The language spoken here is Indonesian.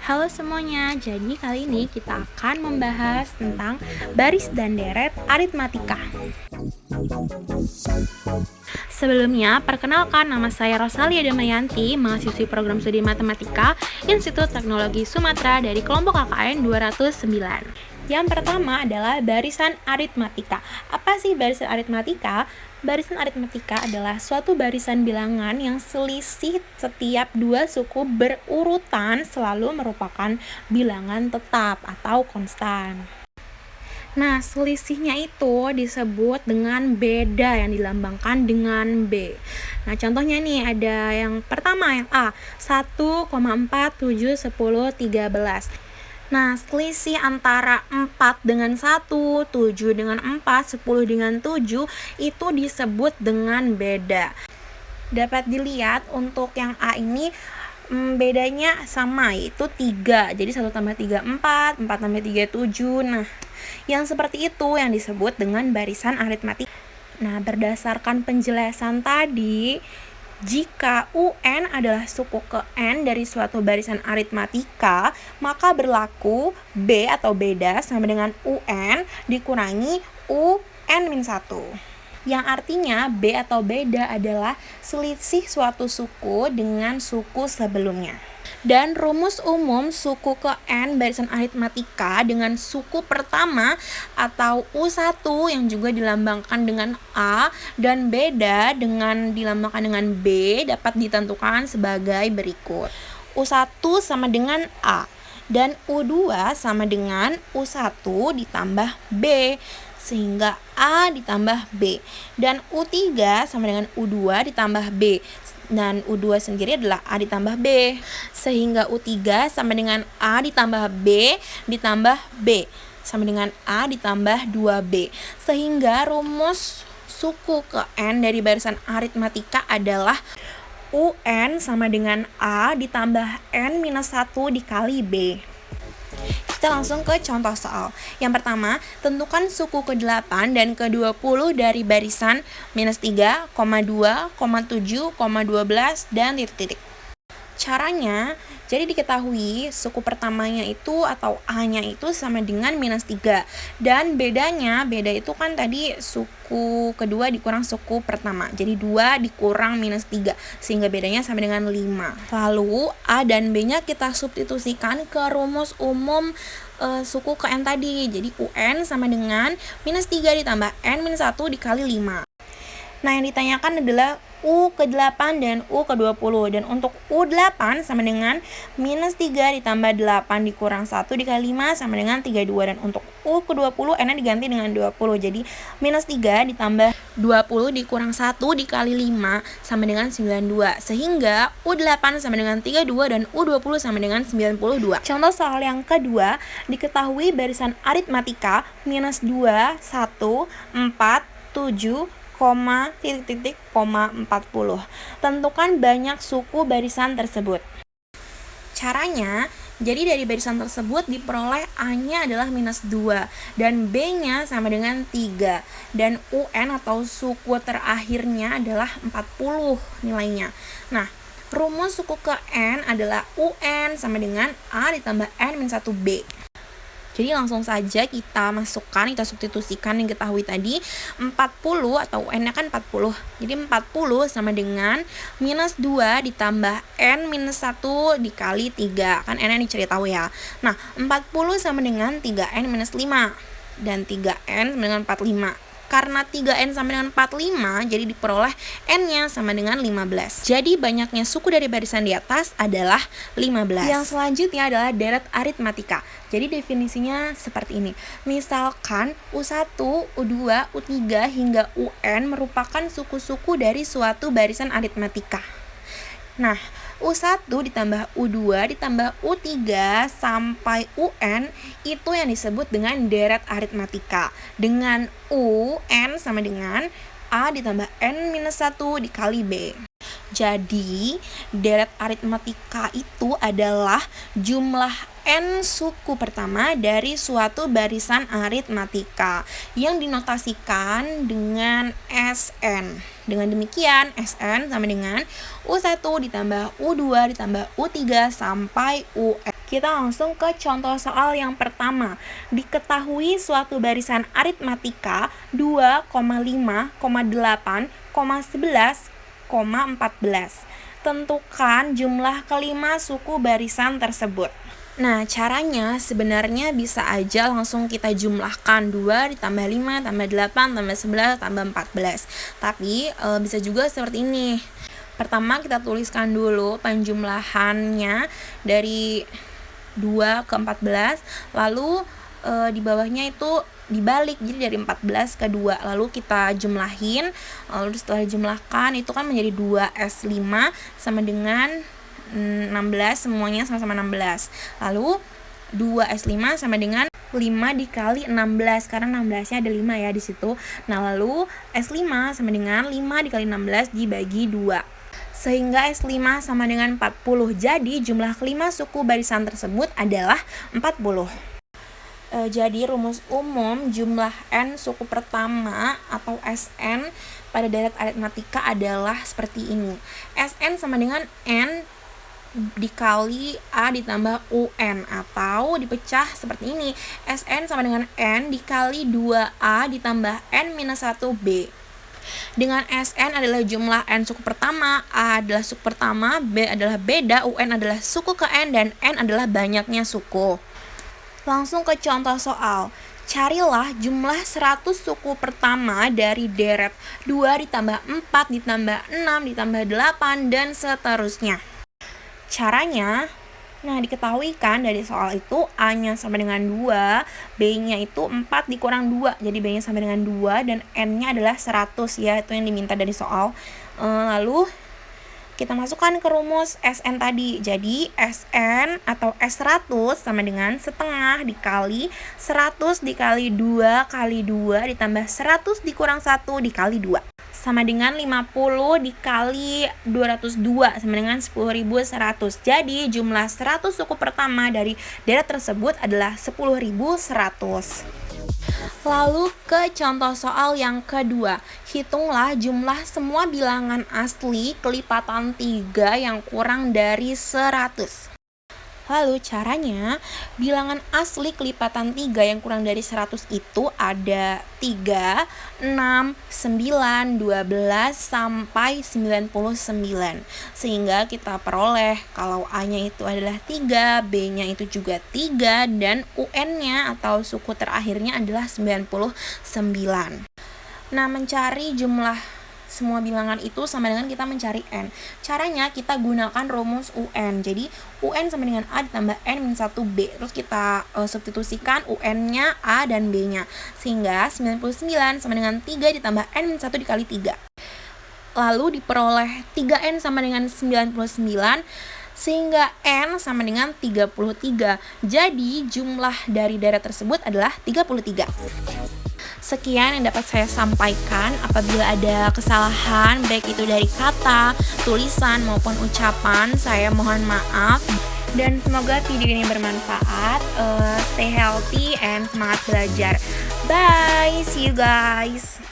Halo semuanya, jadi kali ini kita akan membahas tentang baris dan deret aritmatika. Sebelumnya, perkenalkan nama saya Rosalia Damayanti, mahasiswi program studi matematika Institut Teknologi Sumatera dari kelompok KKN 209. Yang pertama adalah barisan aritmatika. Apa sih barisan aritmatika? Barisan aritmatika adalah suatu barisan bilangan yang selisih setiap dua suku berurutan selalu merupakan bilangan tetap atau konstan. Nah, selisihnya itu disebut dengan beda yang dilambangkan dengan B. Nah, contohnya nih ada yang pertama yang A, 1,4, 7, 10, 13. Nah, selisih antara 4 dengan 1, 7 dengan 4, 10 dengan 7 itu disebut dengan beda. Dapat dilihat untuk yang A ini bedanya sama, yaitu 3. Jadi 1 tambah 3, 4, 4 tambah 3, 7. Nah, yang seperti itu yang disebut dengan barisan aritmatika. Nah, berdasarkan penjelasan tadi, jika UN adalah suku ke N dari suatu barisan aritmatika, maka berlaku B atau beda sama dengan UN dikurangi UN-1. Yang artinya B atau beda adalah selisih suatu suku dengan suku sebelumnya. Dan rumus umum suku ke N barisan aritmatika dengan suku pertama atau U1 yang juga dilambangkan dengan A dan beda dengan dilambangkan dengan B dapat ditentukan sebagai berikut. U1 sama dengan A dan U2 sama dengan U1 ditambah B sehingga A ditambah B, dan U3 sama dengan U2 ditambah B, dan U2 sendiri adalah A ditambah B, sehingga U3 sama dengan A ditambah B ditambah B sama dengan A ditambah 2B, sehingga rumus suku ke N dari barisan aritmatika adalah UN sama dengan A ditambah N-1 dikali B. Kita langsung ke contoh soal. Yang pertama, tentukan suku ke-8 dan ke-20 dari barisan -3, 2, 7, 12, dan titik-titik. Caranya, jadi diketahui suku pertamanya itu atau A-nya itu sama dengan -3. Dan beda itu kan tadi suku kedua dikurang suku pertama. Jadi 2 dikurang -3, sehingga bedanya sama dengan 5. Lalu A dan B-nya kita substitusikan ke rumus umum suku ke N tadi. Jadi UN sama dengan -3 ditambah N-1 dikali 5. Nah, yang ditanyakan adalah U ke-8 dan U ke-20. Dan untuk U8 sama dengan -3 ditambah 8 dikurang 1 dikali 5 sama dengan 32. Dan untuk U ke-20 N-nya diganti dengan 20. Jadi -3 ditambah 20 dikurang 1 dikali 5 sama dengan 92. Sehingga U8 sama dengan 32 dan U20 sama dengan 92. Contoh soal yang kedua, diketahui barisan aritmatika -2, 1, 4, 7, 40. Tentukan banyak suku barisan tersebut. Caranya, jadi dari barisan tersebut diperoleh A-nya adalah -2 dan B-nya sama dengan 3 dan UN atau suku terakhirnya adalah 40 nilainya. Nah, rumus suku ke N adalah UN sama dengan A ditambah N-1B. Jadi langsung saja kita masukkan, kita substitusikan yang ketahui tadi 40 atau UN-nya kan 40. Jadi 40 sama dengan -2 ditambah N-1 dikali 3. Kan N-nya dicari tahu ya. Nah, 40 sama dengan 3N-5 dan 3N sama dengan 45. Karena 3N sama dengan 45, jadi diperoleh N-nya sama dengan 15. Jadi banyaknya suku dari barisan di atas adalah 15. Yang selanjutnya adalah deret aritmatika. Jadi definisinya seperti ini. Misalkan U1, U2, U3 hingga UN merupakan suku-suku dari suatu barisan aritmatika. Nah, U1 ditambah U2 ditambah U3 sampai UN itu yang disebut dengan deret aritmatika. Dengan UN sama dengan A ditambah N-1 dikali B. Jadi, deret aritmatika itu adalah jumlah N suku pertama dari suatu barisan aritmatika yang dinotasikan dengan SN. Dengan demikian, SN sama dengan U1 ditambah U2 ditambah U3 sampai UN. Kita langsung ke contoh soal yang pertama. Diketahui suatu barisan aritmatika 2,5,8,11,14. Tentukan jumlah kelima suku barisan tersebut. Nah, caranya sebenarnya bisa aja langsung kita jumlahkan 2 ditambah 5 tambah 8 tambah 11 tambah 14. Tapi bisa juga seperti ini. Pertama kita tuliskan dulu penjumlahannya dari 2 ke 14, lalu di bawahnya itu dibalik, jadi dari 14 ke 2, lalu kita jumlahin, lalu setelah dijumlahkan itu kan menjadi 2S5 sama dengan 16, semuanya sama-sama 16. Lalu 2S5 sama dengan 5 dikali 16, karena 16-nya ada 5 ya di situ. Nah, lalu S5 sama dengan 5 dikali 16 dibagi 2. Sehingga S5 sama dengan 40. Jadi jumlah kelima suku barisan tersebut adalah 40. Jadi rumus umum jumlah n suku pertama atau Sn pada deret aritmatika adalah seperti ini. Sn sama dengan n dikali A ditambah UN, atau dipecah seperti ini. Sn sama dengan N dikali 2A ditambah N minus 1B. Dengan Sn adalah jumlah N suku pertama, A adalah suku pertama, B adalah beda, UN adalah suku ke N, dan N adalah banyaknya suku. Langsung ke contoh soal. Carilah jumlah 100 suku pertama dari deret 2 ditambah 4 ditambah 6 ditambah 8 dan seterusnya. Caranya, nah diketahui kan dari soal itu A-nya sama dengan 2, B-nya itu 4 dikurang 2, jadi B-nya sama dengan 2 dan N-nya adalah 100 ya, itu yang diminta dari soal. Lalu kita masukkan ke rumus Sn tadi. Jadi Sn atau S100 sama dengan setengah dikali 100 dikali 2 kali 2 ditambah 100 dikurang 1 dikali 2. Sama dengan 50 dikali 202 sama dengan 10.100. Jadi jumlah 100 suku pertama dari deret tersebut adalah 10.100. Lalu ke contoh soal yang kedua. Hitunglah jumlah semua bilangan asli kelipatan 3 yang kurang dari 100. Lalu caranya, bilangan asli kelipatan 3 yang kurang dari 100 itu ada 3, 6, 9, 12, sampai 99. Sehingga kita peroleh kalau A-nya itu adalah 3, B-nya itu juga 3, dan UN-nya atau suku terakhirnya adalah 99. Nah, mencari jumlah semua bilangan itu sama dengan kita mencari N. Caranya kita gunakan rumus UN. Jadi UN sama dengan A ditambah N minus 1B. Terus kita substitusikan UN-nya A dan B-nya. Sehingga 99 sama dengan 3 ditambah N minus 1 dikali 3. Lalu diperoleh 3N sama dengan 99. Sehingga N sama dengan 33. Jadi jumlah dari deret tersebut adalah 33. Sekian yang dapat saya sampaikan. Apabila ada kesalahan, baik itu dari kata, tulisan, maupun ucapan, saya mohon maaf. Dan semoga video ini bermanfaat. Stay healthy and semangat belajar. Bye, see you guys.